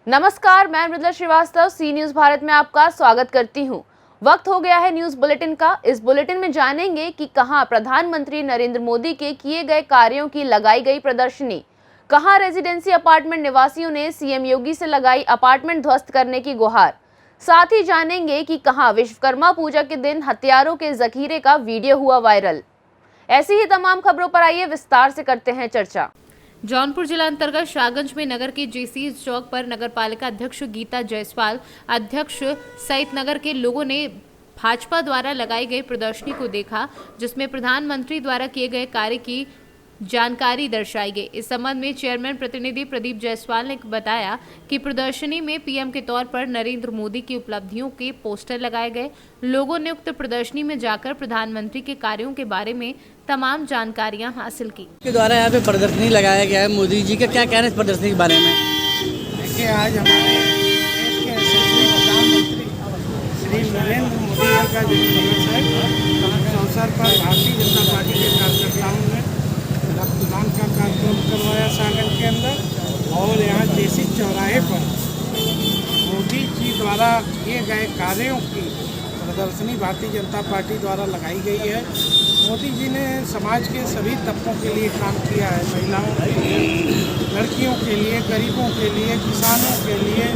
नमस्कार, मैं मृदुला श्रीवास्तव सी न्यूज भारत में आपका स्वागत करती हूं। वक्त हो गया है न्यूज बुलेटिन का। इस बुलेटिन में जानेंगे कि कहां प्रधानमंत्री नरेंद्र मोदी के किए गए कार्यों की लगाई गई प्रदर्शनी, कहां रेजिडेंसी अपार्टमेंट निवासियों ने सीएम योगी से लगाई अपार्टमेंट ध्वस्त करने की गुहार। साथ ही जानेंगे कि कहां विश्वकर्मा पूजा के दिन हथियारों के जखीरे का वीडियो हुआ वायरल। ऐसी ही तमाम खबरों पर आइए विस्तार से करते हैं चर्चा। जौनपुर जिला अंतर्गत शाहगंज में नगर के जेसी चौक पर नगरपालिका अध्यक्ष गीता जायसवाल अध्यक्ष सहित नगर के लोगों ने भाजपा द्वारा लगाई गई प्रदर्शनी को देखा, जिसमें प्रधानमंत्री द्वारा किए गए कार्य की जानकारी दर्शाई गई। इस संबंध में चेयरमैन प्रतिनिधि प्रदीप जायसवाल ने बताया कि प्रदर्शनी में पीएम के तौर पर नरेंद्र मोदी की उपलब्धियों के पोस्टर लगाए गए। लोगों ने उक्त प्रदर्शनी में जाकर प्रधानमंत्री के कार्यों के बारे में तमाम जानकारियां हासिल की। के द्वारा यहाँ पे प्रदर्शनी लगाया गया है। मोदी जी का क्या कहना है इस प्रदर्शनी के बारे में? देखिए, आज हमारे देश के यशस्वी प्रधानमंत्री श्री नरेंद्र मोदी जी का जन्मदिवस है। इस अवसर पर भारतीय जनता पार्टी के कार्यकर्ताओं ने रक्तदान का कार्यक्रम करवाया शाहगंज के अंदर, और यहाँ जेसी चौराहे पर मोदी जी द्वारा किए गए कार्यों की प्रदर्शनी भारतीय जनता पार्टी द्वारा लगाई गई है। मोदी जी ने समाज के सभी तबकों के लिए काम किया है, महिलाओं के लिए, लड़कियों के लिए, गरीबों के लिए, किसानों के लिए,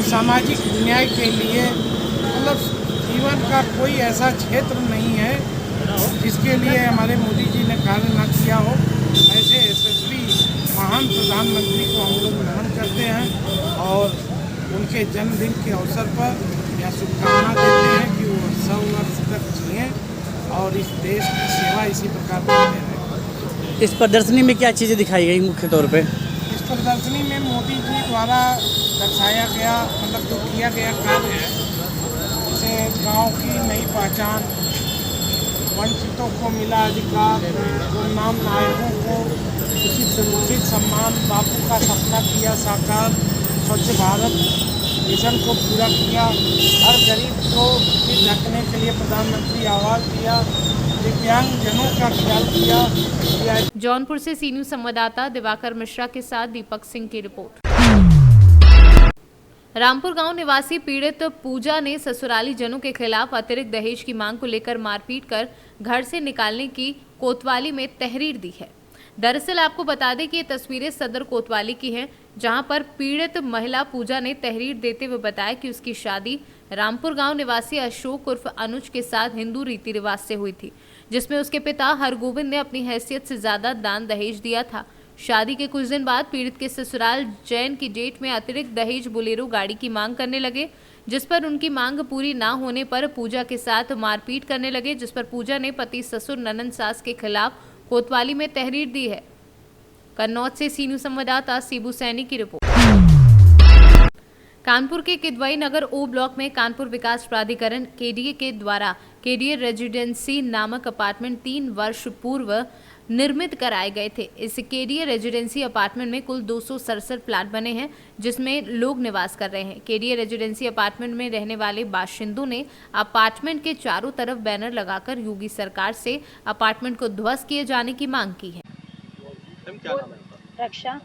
सामाजिक न्याय के लिए। मतलब जीवन का कोई ऐसा क्षेत्र नहीं है जिसके लिए हमारे मोदी जी ने कार्य न किया हो। ऐसे यशस्वी महान प्रधानमंत्री को हम लोग नमन करते हैं और उनके जन्मदिन के अवसर पर यह शुभकामना देते हैं कि वो 100 वर्ष तक जिएँ और इस देश की सेवा इसी प्रकार करते हैं। इस प्रदर्शनी में क्या चीज़ें दिखाई गई मुख्य तौर पे? इस प्रदर्शनी में मोदी जी द्वारा दर्शाया गया, मतलब जो किया गया कार्य है, जैसे गांव की नई पहचान, वंचितों को मिला अधिकार, गुमनाम नायकों को उचित सम्मान, बापू का सपना किया साकार, स्वच्छ भारत मिशन को पूरा किया, हर गरीब को ढकने के लिए प्रधानमंत्री आवास दिया, दिव्यांगजनों का ख्याल किया। जौनपुर से सी न्यूज संवाददाता दिवाकर मिश्रा के साथ दीपक सिंह की रिपोर्ट। रामपुर गांव निवासी पीड़ित पूजा ने ससुराली जनों के खिलाफ अतिरिक्त दहेज की मांग को लेकर मारपीट कर घर से निकालने की कोतवाली में तहरीर दी है। दरअसल आपको बता दें कि ये तस्वीरें सदर कोतवाली की हैं, जहां पर पीड़ित महिला पूजा ने तहरीर देते हुए बताया कि उसकी शादी रामपुर गांव निवासी अशोक उर्फ अनुज के साथ हिंदू रीति रिवाज से हुई थी, जिसमें उसके पिता हरगोविंद ने अपनी हैसियत से ज्यादा दान दहेज दिया था। शादी के कुछ दिन बाद पीड़ित के ससुराल जैन की डेट में अतिरिक्त दहेज बोलेरो गाड़ी की मांग करने लगे, जिस पर उनकी मांग पूरी ना होने पर पूजा के साथ मारपीट करने लगे, जिस पर पूजा ने पति ससुर ननद सास के खिलाफ कोतवाली में तहरीर दी है। कन्नौज से सी न्यूज संवाददाता सीबू सैनी की रिपोर्ट। कानपुर के किदवई नगर ओ ब्लॉक में कानपुर विकास प्राधिकरण केडीए के द्वारा केडीए रेजिडेंसी नामक अपार्टमेंट 3 वर्ष पूर्व निर्मित कराए गए थे। इस केडीए रेजिडेंसी अपार्टमेंट में कुल 267 फ्लैट बने हैं, जिसमें लोग निवास कर रहे हैं। केडीए रेजिडेंसी अपार्टमेंट में रहने वाले बाशिंदों ने अपार्टमेंट के चारों तरफ बैनर लगाकर योगी सरकार से अपार्टमेंट को ध्वस्त किए जाने की मांग की है। क्या नाम है? रक्षा।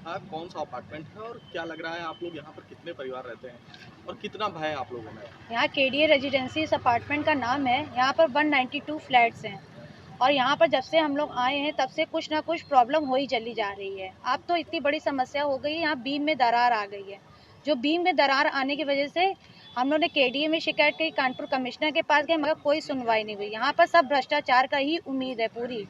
आप कौन सा अपार्टमेंट है और क्या लग रहा है, आप लोग यहाँ पर कितने परिवार रहते हैं और कितना भय है आप लोगों में? यहाँ केडीए रेजिडेंसी इस अपार्टमेंट का नाम है। यहाँ पर 192 फ्लैट्स हैं और यहाँ पर जब से हम लोग आए हैं तब से कुछ ना कुछ प्रॉब्लम हो ही चली जा रही है। अब तो इतनी बड़ी समस्या हो गई है, यहाँ बीम में दरार आ गई है। जो बीम में दरार आने की वजह से हम लोगों ने केडीए में शिकायत की, कानपुर कमिश्नर के पास गए, मगर कोई सुनवाई नहीं हुई। यहाँ पर सब भ्रष्टाचार का ही उम्मीद है पूरी।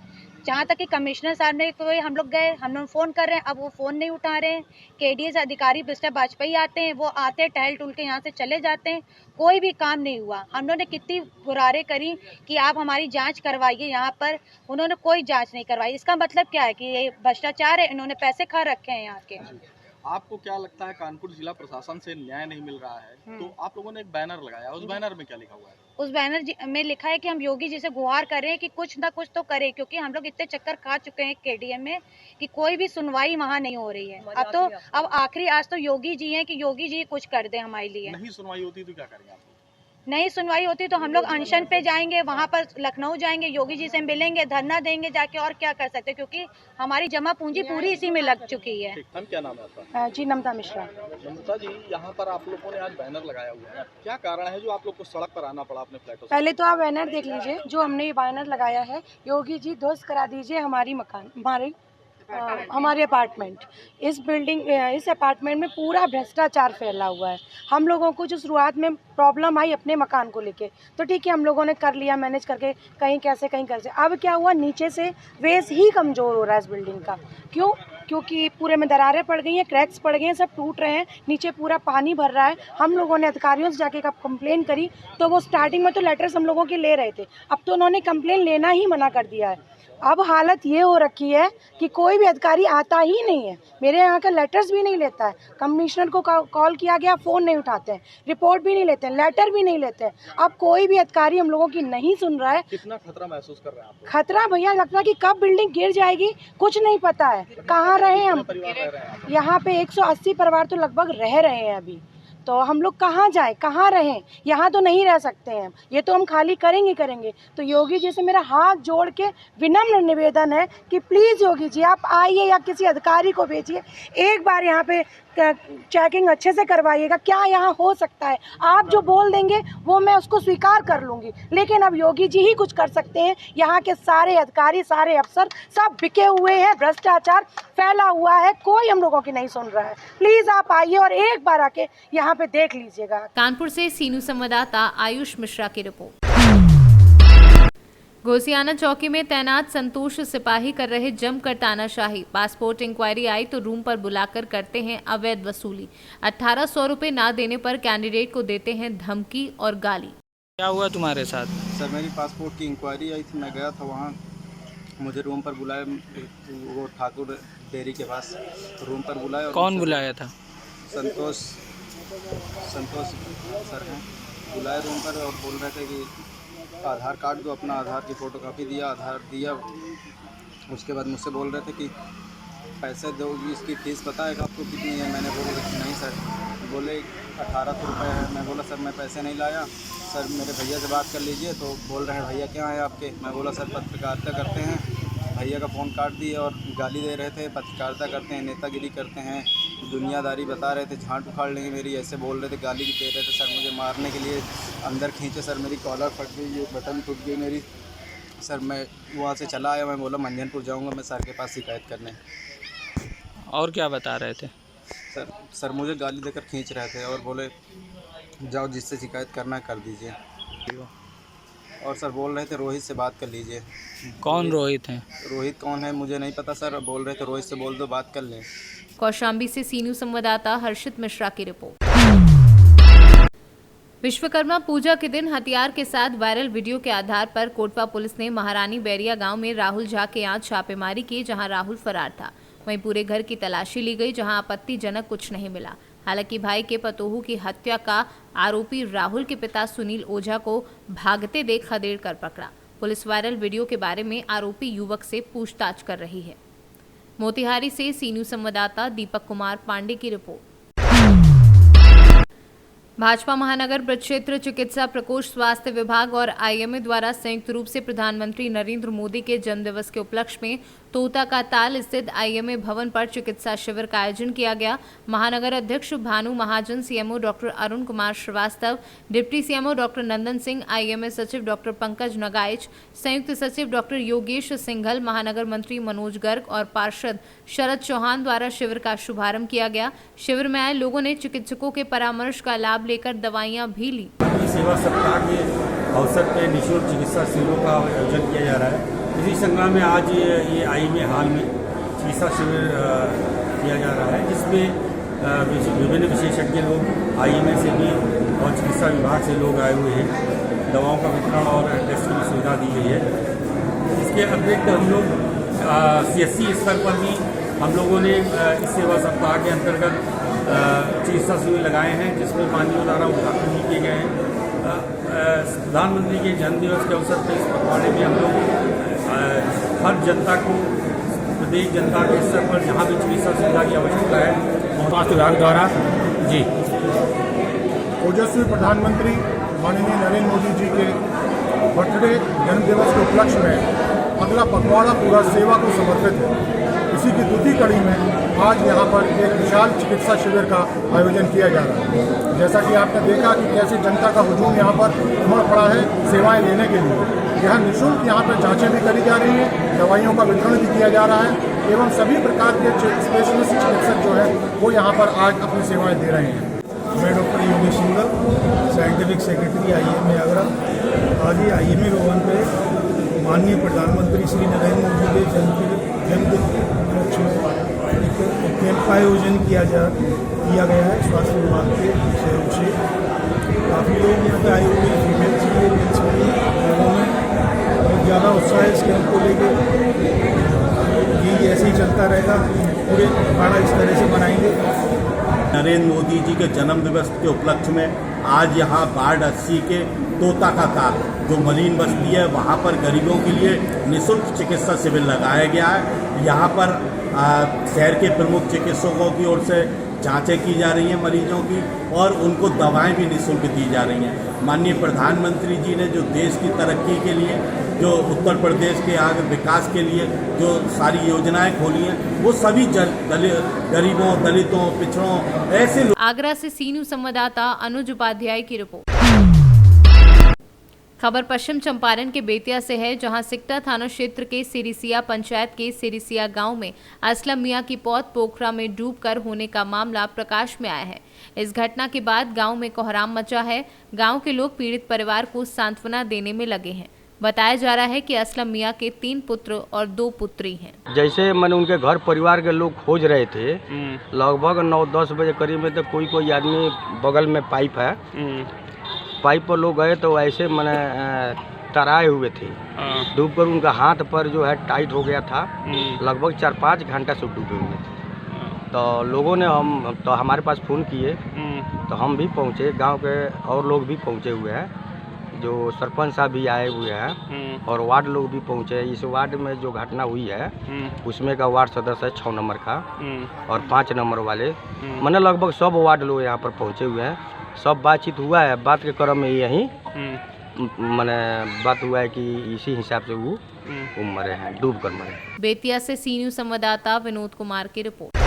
जहाँ तक कि कमिश्नर साहब ने कोई, हम लोग गए, हम लोग फ़ोन कर रहे हैं, अब वो फ़ोन नहीं उठा रहे हैं। केडीए से अधिकारी मिस्टर वाजपेयी आते हैं, वो आते हैं, टहल टुल के यहाँ से चले जाते हैं, कोई भी काम नहीं हुआ। हम लोगों ने कितनी गुहारें करी कि आप हमारी जांच करवाइए यहाँ पर, उन्होंने कोई जांच नहीं करवाई। इसका मतलब क्या है कि ये भ्रष्टाचार है, इन्होंने पैसे खा रखे हैं यहाँ के। आपको क्या लगता है कानपुर जिला प्रशासन से न्याय नहीं मिल रहा है? तो आप लोगों ने एक बैनर लगाया, उस बैनर में क्या लिखा हुआ है? उस बैनर में लिखा है कि हम योगी जी से गुहार कर रहे हैं कि कुछ ना कुछ तो करे, क्योंकि हम लोग इतने चक्कर खा चुके हैं केडीएम में कि कोई भी सुनवाई वहाँ नहीं हो रही है। अब आखिरी आज तो योगी जी हैं कि योगी जी कुछ कर दे हमारे लिए। नहीं सुनवाई होती तो क्या करेंगे आप? नहीं सुनवाई होती तो हम लोग अनशन पे जाएंगे, वहाँ पर लखनऊ जाएंगे, योगी जी से मिलेंगे, धरना देंगे जाके, और क्या कर सकते हैं, क्योंकि हमारी जमा पूंजी पूरी इसी में लग चुकी है। मैम क्या नाम है आपका? जी नमता मिश्रा। ममता जी, यहाँ पर आप लोगों ने आज बैनर लगाया हुआ है, क्या कारण है जो आप लोग को सड़क पर आना पड़ा अपने फ्लैटों से? पहले तो आप बैनर देख लीजिए, जो हमने ये बैनर लगाया है, योगी जी ध्वस्त करा दीजिए हमारी मकान, हमारे अपार्टमेंट। इस अपार्टमेंट में पूरा भ्रष्टाचार फैला हुआ है। हम लोगों को जो शुरुआत में प्रॉब्लम आई अपने मकान को लेके, तो ठीक है हम लोगों ने कर लिया मैनेज करके, कहीं कैसे कहीं कैसे। अब क्या हुआ, नीचे से बेस ही कमज़ोर हो रहा है इस बिल्डिंग का। क्यों? क्योंकि पूरे में दरारें पड़ गई हैं, क्रैक्स पड़ गए हैं, सब टूट रहे हैं, नीचे पूरा पानी भर रहा है। हम लोगों ने अधिकारियों से जाके कंप्लेन करी, तो वो स्टार्टिंग में तो लेटर्स हम लोगों के ले रहे थे, अब तो उन्होंने कंप्लेन लेना ही मना कर दिया है। अब हालत ये हो रखी है कि कोई भी अधिकारी आता ही नहीं है, मेरे यहाँ का लेटर्स भी नहीं लेता है। कमिश्नर को कॉल किया गया, फ़ोन नहीं उठाते हैं, रिपोर्ट भी नहीं लेते हैं, लेटर भी नहीं लेते हैं। अब कोई भी अधिकारी हम लोगों की नहीं सुन रहा है। कितना खतरा महसूस कर रहे हैं आप? खतरा भैया लगता है कि कब बिल्डिंग गिर जाएगी कुछ नहीं पता है। कहाँ रहे हम? यहाँ पे 180 परिवार तो लगभग रह रहे हैं अभी, तो हम लोग कहाँ जाएं, कहाँ रहें? यहाँ तो नहीं रह सकते हैं, ये तो हम खाली करेंगे। तो योगी जी से मेरा हाथ जोड़ के विनम्र निवेदन है कि प्लीज़ योगी जी आप आइए या किसी अधिकारी को भेजिए, एक बार यहाँ पे चेकिंग अच्छे से करवाइएगा, क्या यहाँ हो सकता है। आप जो बोल देंगे वो मैं उसको स्वीकार कर लूँगी, लेकिन अब योगी जी ही कुछ कर सकते हैं। यहाँ के सारे अधिकारी, सारे अफसर सब बिके हुए हैं, भ्रष्टाचार फैला हुआ है, कोई हम लोगों की नहीं सुन रहा है। प्लीज़ आप आइए और एक बार आके यहाँ पे देख लीजिएगा। कानपुर से सीनू संवाददाता आयुष मिश्रा की रिपोर्ट। घोसियाना चौकी में तैनात संतोष सिपाही कर रहे जमकर तानाशाही। पासपोर्ट इंक्वायरी आई तो रूम पर बुलाकर करते हैं अवैध वसूली। 1800 रुपए ना देने पर कैंडिडेट को देते हैं धमकी और गाली। क्या हुआ तुम्हारे साथ? सर मेरी पासपोर्ट की इंक्वायरी आई थी, मैं गया था वहाँ, मुझे रूम पर बुलाया, वो ठाकुर डेयरी के पास रूम पर बुलाया। कौन बुलाया था? संतोष सर हैं, बुलाए रूम पर और बोल रहे थे कि आधार कार्ड दो, अपना आधार की फ़ोटोकॉपी दिया, आधार दिया। उसके बाद मुझसे बोल रहे थे कि पैसे दोगी, इसकी फ़ीस पता है आपको कितनी है? मैंने बोला नहीं सर। बोले 1800 रुपये है। मैं बोला सर मैं पैसे नहीं लाया, सर मेरे भैया से बात कर लीजिए। तो बोल रहे हैं भैया क्या है आपके? मैं बोला सर पत्रकारिता करते हैं। भैया का फ़ोन काट दिए और गाली दे रहे थे, पत्रकारिता करते हैं, नेतागिरी करते हैं, दुनियादारी बता रहे थे, झांट उखाड़ लेंगे मेरी, ऐसे बोल रहे थे, गाली भी दे रहे थे। सर मुझे मारने के लिए अंदर खींचे, सर मेरी कॉलर फट गई, ये बटन टूट गई मेरी। सर मैं वहाँ से चला आया, मैं बोला मंजनपुर जाऊँगा मैं सर के पास शिकायत करने। और क्या बता रहे थे? सर मुझे गाली देकर खींच रहे थे और बोले जाओ जिससे शिकायत करना है कर दीजिए। और सर बोल रहे थे रोहित से बात कर लीजिए। कौन रोहित है? रोहित कौन है मुझे नहीं पता सर, बोल रहे थे रोहित से बोल दो बात कर लें। कौशाम्बी से सीनू संवाददाता हर्षित मिश्रा की रिपोर्ट। विश्वकर्मा पूजा के दिन हथियार के साथ वायरल वीडियो के आधार पर कोटवा पुलिस ने महारानी बैरिया गांव में राहुल झा के यहाँ छापेमारी की, जहां राहुल फरार था। वहीं पूरे घर की तलाशी ली गई, जहां आपत्तिजनक कुछ नहीं मिला। हालांकि भाई के पतोहू की हत्या का आरोपी राहुल के पिता सुनील ओझा को भागते देख खदेड़ कर पकड़ा। पुलिस वायरल वीडियो के बारे में आरोपी युवक से पूछताछ कर रही है। मोतिहारी से सीनू संवाददाता दीपक कुमार पांडे की रिपोर्ट। भाजपा महानगर प्रक्षेत्र चिकित्सा प्रकोष्ठ स्वास्थ्य विभाग और आईएमए द्वारा संयुक्त रूप से प्रधानमंत्री नरेंद्र मोदी के जन्मदिवस के उपलक्ष्य में तोता का ताल स्थित आईएमए भवन पर चिकित्सा शिविर का आयोजन किया गया। महानगर अध्यक्ष Bhanu Mahajan, CMO doctor Arun Kumar Srivastava, deputy CMO doctor Nandan Singh, IMA सचिव डॉक्टर पंकज नगाइच, संयुक्त सचिव डॉक्टर योगेश सिंघल, महानगर मंत्री मनोज गर्ग और पार्षद शरद चौहान द्वारा शिविर का शुभारंभ किया गया। शिविर में आए लोगों ने चिकित्सकों के परामर्श का लाभ लेकर दवाइयां भी ली। सेवा सप्ताह के अवसर पर निःशुल्क चिकित्सा शिविरों का आयोजन किया जा रहा है। इसी संग्राम में आज ये आईएमए हाल में चिकित्सा शिविर किया जा रहा है, जिसमें विभिन्न विशेषज्ञ लोग आईएमए से भी और चिकित्सा विभाग से लोग आए हुए हैं। दवाओं का वितरण और टेस्ट की सुविधा दी गई है। इसके अतिरिक्त हम लोग CSC स्तर पर भी हम लोगों ने इस सेवा सप्ताह के अंतर्गत चिकित्सा शिविर लगाए हैं, जिसमें पानियों द्वारा उद्घाटन भी किए गए हैं। प्रधानमंत्री के जन्मदिवस के अवसर पर इस पखवाड़े में हम लोग हर जनता को, प्रत्येक जनता के स्तर पर जहाँ भी चिकित्सा सुविधा की आवश्यकता है, स्वास्थ्य विभाग द्वारा जी ओजस्वी प्रधानमंत्री माननीय नरेंद्र मोदी जी के बर्थडे जन्मदिवस के उपलक्ष्य में अगला पखवाड़ा पूरा सेवा को समर्पित है। इसी की द्वितीय कड़ी में आज यहाँ पर एक विशाल चिकित्सा शिविर का आयोजन किया जा रहा है। जैसा कि आपने देखा कि कैसे जनता का हुजूम यहाँ पर उमड़ पड़ा है सेवाएं लेने के लिए। यह निःशुल्क यहाँ पर जांचें भी करी जा रही हैं, दवाइयों का वितरण भी किया जा रहा है एवं सभी प्रकार के स्पेशलिस्ट चिकित्सक जो है वो यहाँ पर आज अपनी सेवाएँ दे रहे हैं। मैं doctor Yogesh single, scientific secretary IIMA Agra. आज ही IIMA भवन पे माननीय प्रधानमंत्री श्री नरेंद्र मोदी के जन्मदिन के उपलक्ष्य में एक कैंप का आयोजन किया गया है स्वास्थ्य विभाग के सहयोग से। काफ़ी लोग यहाँ पे आए हुए हैं, फीमेल्स भी मेल्स भी। लोगों में बहुत ज़्यादा उत्साह है इस कैंप को लेकर। ये ऐसे ही चलता रहेगा, पूरे पखवाड़ा इस तरह से मनाएंगे। नरेंद्र मोदी जी के जन्म दिवस के उपलक्ष्य में आज यहाँ वार्ड 80 के तोता का ताल जो मलिन बस्ती है वहाँ पर गरीबों के लिए निःशुल्क चिकित्सा शिविर लगाया गया है। यहाँ पर शहर के प्रमुख चिकित्सकों की ओर से जांचें की जा रही हैं मरीजों की और उनको दवाएं भी निःशुल्क दी जा रही हैं। माननीय प्रधानमंत्री जी ने जो देश की तरक्की के लिए, जो उत्तर प्रदेश के आगे विकास के लिए जो सारी योजनाएं खोली हैं वो सभी गरीबों, दलितों, पिछड़ों ऐसे लोग। आगरा से सी न्यूज़ संवाददाता अनुज उपाध्याय की रिपोर्ट। खबर पश्चिम चंपारण के बेतिया से है, जहां सिकटा थाना क्षेत्र के सिरिसिया पंचायत के सिरिसिया गांव में असलम मियां की पौध पोखरा में डूबकर होने का मामला प्रकाश में आया है। इस घटना के बाद गांव में कोहराम मचा है। गांव के लोग पीड़ित परिवार को सांत्वना देने में लगे हैं। बताया जा रहा है कि असलम मियां के 3 पुत्र और 2 पुत्री हैं। जैसे मैंने उनके घर परिवार के लोग खोज रहे थे, लगभग 9-10 बजे करीब में तो कोई आदमी बगल में पाइप है, पाइप पर लोग गए तो ऐसे मैंने तराए हुए थे, डूबकर उनका हाथ पर जो है टाइट हो गया था। लगभग 4-5 घंटा से डूबे हुए थे। तो लोगों ने हमारे पास फ़ोन किए तो हम भी पहुँचे, गांव के और लोग भी पहुँचे हुए हैं, जो सरपंच साहब भी आए हुए हैं और वार्ड लोग भी पहुँचे। इस वार्ड में जो घटना हुई है उसमें का वार्ड सदस्य है 6 नंबर का और 5 नंबर वाले, मैंने लगभग सब वार्ड लोग यहाँ पर पहुँचे हुए हैं। सब बातचीत हुआ है, बात के क्रम में यही मैंने बात हुआ है कि इसी हिसाब से वो मरे हैं, डूब कर मरे। बेतिया से सी न्यूज़ संवाददाता विनोद कुमार की रिपोर्ट।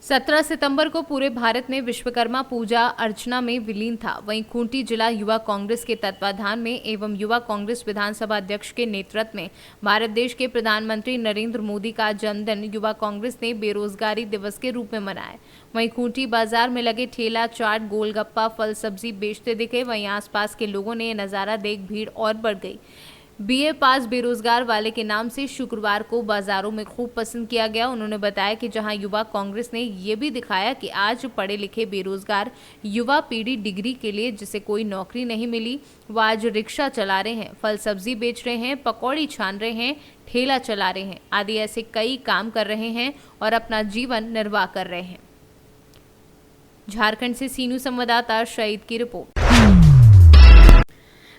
17 सितंबर को पूरे भारत में विश्वकर्मा पूजा अर्चना में विलीन था। वहीं खूंटी जिला युवा कांग्रेस के तत्वाधान में एवं युवा कांग्रेस विधानसभा अध्यक्ष के नेतृत्व में भारत देश के प्रधानमंत्री नरेंद्र मोदी का जन्मदिन युवा कांग्रेस ने बेरोजगारी दिवस के रूप में मनाया। वहीं खूंटी बाजार में लगे ठेला, चाट, गोलगप्पा, फल सब्जी बेचते दिखे। वहीं आसपास के लोगों ने नजारा देख भीड़ और बढ़ गई। BA पास बेरोजगार वाले के नाम से शुक्रवार को बाजारों में खूब पसंद किया गया। उन्होंने बताया कि जहां युवा कांग्रेस ने ये भी दिखाया कि आज पढ़े लिखे बेरोजगार युवा पीढ़ी डिग्री के लिए जिसे कोई नौकरी नहीं मिली, वो आज रिक्शा चला रहे हैं, फल सब्जी बेच रहे हैं, पकौड़ी छान रहे हैं, ठेला चला रहे हैं आदि ऐसे कई काम कर रहे हैं और अपना जीवन निर्वाह कर रहे हैं। झारखंड से सी न्यूज़ संवाददाता शहीद की रिपोर्ट।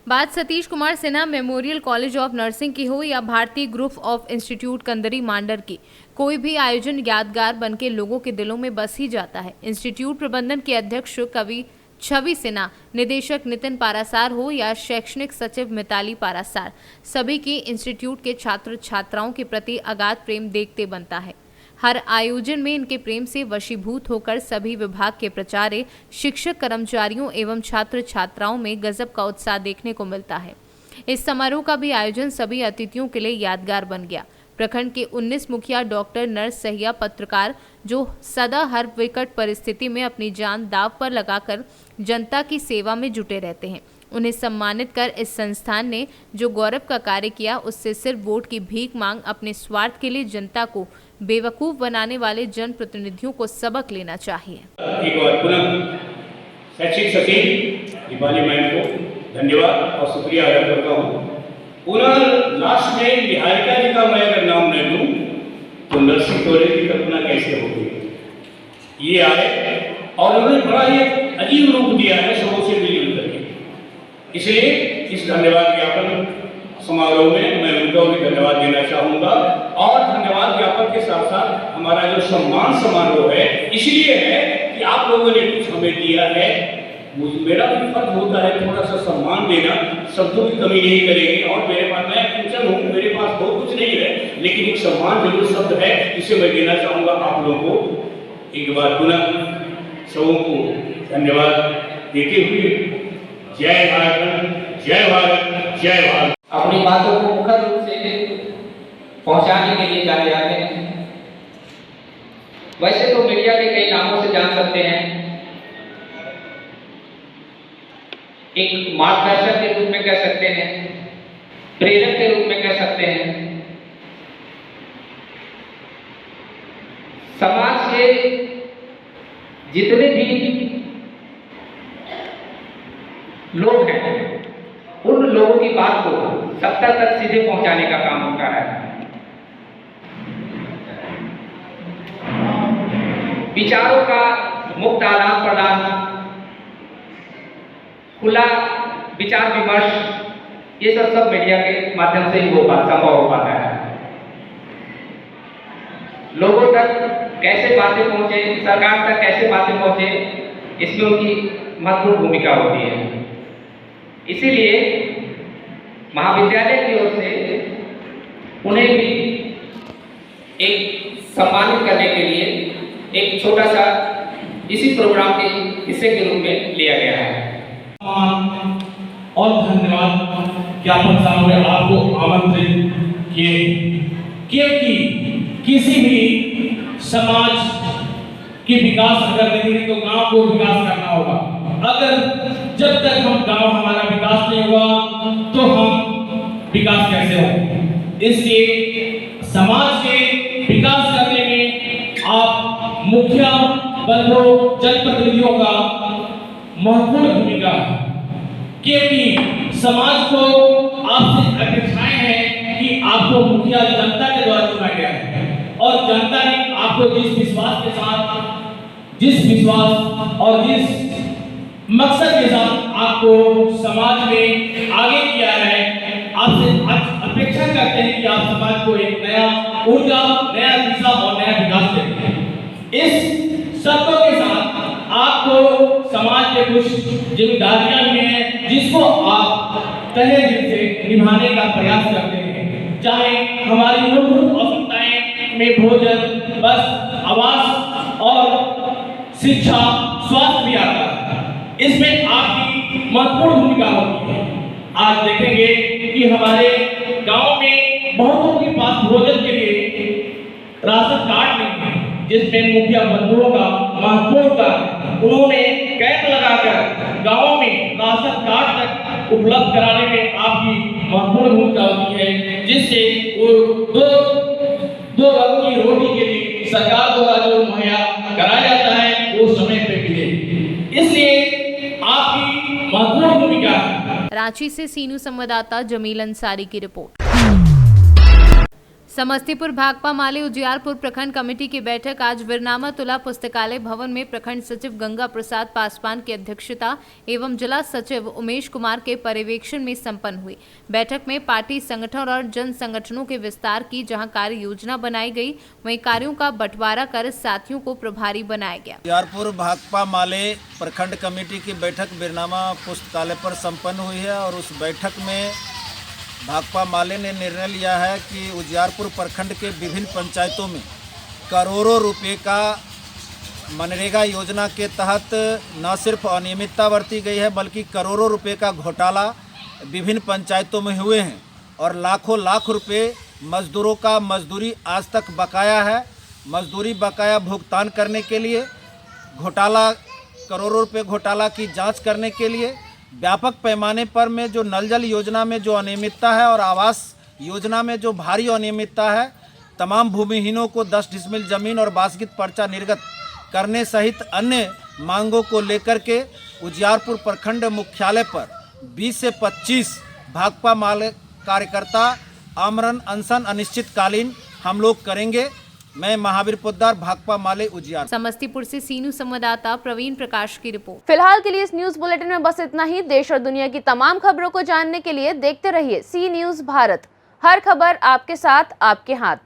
बात Satish Kumar Sinha memorial college of nursing की हो या भारतीय ग्रुप ऑफ इंस्टीट्यूट कंदरी मांडर की, कोई भी आयोजन यादगार बनके लोगों के दिलों में बस ही जाता है। इंस्टीट्यूट प्रबंधन के अध्यक्ष कवि छवि सिन्हा, निदेशक नितिन पारासार हो या शैक्षणिक सचिव मिताली पारासार, सभी की इंस्टीट्यूट के छात्र छात्राओं के प्रति अगाध प्रेम देखते बनता है। हर आयोजन में इनके प्रेम से वशीभूत होकर सभी विभाग के प्राचार्य, शिक्षक, कर्मचारियों एवं छात्र छात्राओं में गजब का उत्साह देखने को मिलता है। इस समारोह का भी आयोजन सभी अतिथियों के लिए यादगार बन गया। प्रखंड के 19 मुखिया, डॉक्टर, नर्स, सहिया, पत्रकार जो सदा हर विकट परिस्थिति में अपनी जान दांव पर लगाकर जनता की सेवा में जुटे रहते हैं, उन्हें सम्मानित कर इस संस्थान ने जो गौरव का कार्य किया, उससे सिर्फ वोट की भीख मांग अपने स्वार्थ के लिए जनता को बेवकूफ बनाने वाले जनप्रतिनिधियों को सबक लेना चाहिए। एक बार पुनः शैक्षिक सचिव दीपाली मैम को धन्यवाद और शुक्रिया अदा करता हूँ। पुनः लास्ट में निहारिका जी का मैं अगर नाम न लूँ तो नर्सिंग कॉलेज की कल्पना कैसे होगी। ये आए और उन्होंने बड़ा ही अजीब रूप दिया है सबों से मिलजुल करके। इसलिए इस धन्यवाद ज्ञापन समारोह में मैं उनको भी धन्यवाद देना चाहूँगा और धन्यवाद ज्ञापन के साथ साथ हमारा जो सम्मान समारोह है इसलिए है कि आप लोगों ने कुछ हमें दिया है मेरा भी फर्ज होता है थोड़ा सा सम्मान देना, शब्दों की कमी नहीं करेंगे। और मेरे पास, मैं कुशल हूँ, मेरे पास बहुत कुछ नहीं है, लेकिन एक सम्मान जरूर शब्द है, जिसे मैं देना चाहूँगा आप लोगों को। एक बार पुनः सबों को धन्यवाद देते हुए जय भारत, जय भारत, जय भारत। अपनी बातों को मुखर रूप से पहुंचाने के लिए जाने जाते हैं। वैसे तो मीडिया के कई नामों से जान सकते हैं, एक मार्गदर्शक के रूप में कह सकते हैं, प्रेरक के रूप में कह सकते हैं। समाज के जितने भी लोग हैं, उन लोगों की बात को सत्ता तक सीधे पहुंचाने का काम उनका है। विचारों का मुक्त आदान प्रदान, खुला विचार विमर्श, ये सब मीडिया के माध्यम से ही संभव हो पाता है। लोगों तक कैसे बातें पहुंचे, सरकार तक कैसे बातें पहुंचे, इसमें उनकी महत्वपूर्ण भूमिका होती है। इसीलिए महाविद्यालय की ओर से उन्हें भी एक सम्मानित करने के लिए एक छोटा सा इसी प्रोग्राम के हिस्से के रूप में लिया गया है। और धन्यवाद ज्ञापन सामने आपको आमंत्रित किए, क्योंकि किसी भी समाज की विकास अगर नहीं है तो गांव को विकास करना होगा। अगर जब तक हम गांव हमारा विकास नहीं हुआ तो हम विकास कैसे होंगे। इसलिए समाज के विकास करने में आप मुखिया बंधु जनप्रतिनिधियों का महत्वपूर्ण भूमिका है, क्योंकि समाज को आपसे अपेक्षाएं हैं कि आपको मुखिया जनता के द्वारा चुना गया है और जनता ने आपको जिस विश्वास के साथ, जिस विश्वास और जिस मकसद के साथ आपको समाज में आगे किया है, आपसे अपेक्षा करते हैं कि आप समाज को एक नया ऊर्जा, नया दिशा और नया विकास दें। इस शर्तों के साथ आपको समाज के कुछ जिम्मेदारियां भी हैं जिसको आप तहे दिल से निभाने का प्रयास करते हैं। चाहे हमारी मूलभूत आवश्यकताएं में भोजन, बस, आवास और शिक्षा, स्वास्थ्य भी आता है। इसमें आपकी महत्वपूर्ण भूमिका होती है। आज देखेंगे कि हमारे गांव में बहुतों के पास भोजन के लिए राशन कार्ड नहीं है, जिसमें मुखिया बंधुओं का महत्वपूर्ण कार्य, उन्होंने कैंप लगाकर गांवों में राशन कार्ड तक उपलब्ध कराने में आपकी महत्वपूर्ण भूमिका होती है, जिससे वो दो वक्त की रोटी के लिए सरकार द्वारा जो मुहैया कराया जाता है वो समय पे मिले। इसलिए आपकी महत्वपूर्ण भूमिका है। रांची से सीनू संवाददाता जमील अंसारी की रिपोर्ट। समस्तीपुर भाकपा माले उजियारपुर प्रखंड कमेटी की बैठक आज वीरनामा तुला पुस्तकालय भवन में प्रखंड सचिव गंगा प्रसाद पासवान की अध्यक्षता एवं जिला सचिव उमेश कुमार के पर्यवेक्षण में संपन्न हुई। बैठक में पार्टी संगठन और जन संगठनों के विस्तार की जहां कार्य योजना बनाई गई, वहीं कार्यों का बंटवारा कर साथियों को प्रभारी बनाया गया। उजियारपुर भाकपा माले प्रखंड कमेटी की बैठक वीरनामा पुस्तकालय पर संपन्न हुई है और उस बैठक में भाकपा माले ने निर्णय लिया है कि उजियारपुर प्रखंड के विभिन्न पंचायतों में करोड़ों रुपए का मनरेगा योजना के तहत न सिर्फ अनियमितता बरती गई है बल्कि करोड़ों रुपए का घोटाला विभिन्न पंचायतों में हुए हैं और लाखों लाख रुपए मजदूरों का मजदूरी आज तक बकाया है। मजदूरी बकाया भुगतान करने के लिए घोटाला, करोड़ों रुपए घोटाला की जांच करने के लिए व्यापक पैमाने पर में जो नल जल योजना में जो अनियमितता है और आवास योजना में जो भारी अनियमितता है, तमाम भूमिहीनों को 10 डिसमिल जमीन और बासगित पर्चा निर्गत करने सहित अन्य मांगों को लेकर के उजियारपुर प्रखंड मुख्यालय पर 20 से 25 भाकपा माले कार्यकर्ता आमरण अनशन अनिश्चितकालीन हम लोग करेंगे। मैं महावीर पोद्दार, भाकपा माले उजियार। समस्तीपुर से सीनू संवाददाता प्रवीण प्रकाश की रिपोर्ट। फिलहाल के लिए इस न्यूज बुलेटिन में बस इतना ही। देश और दुनिया की तमाम खबरों को जानने के लिए देखते रहिए सी न्यूज भारत। हर खबर आपके साथ, आपके हाथ।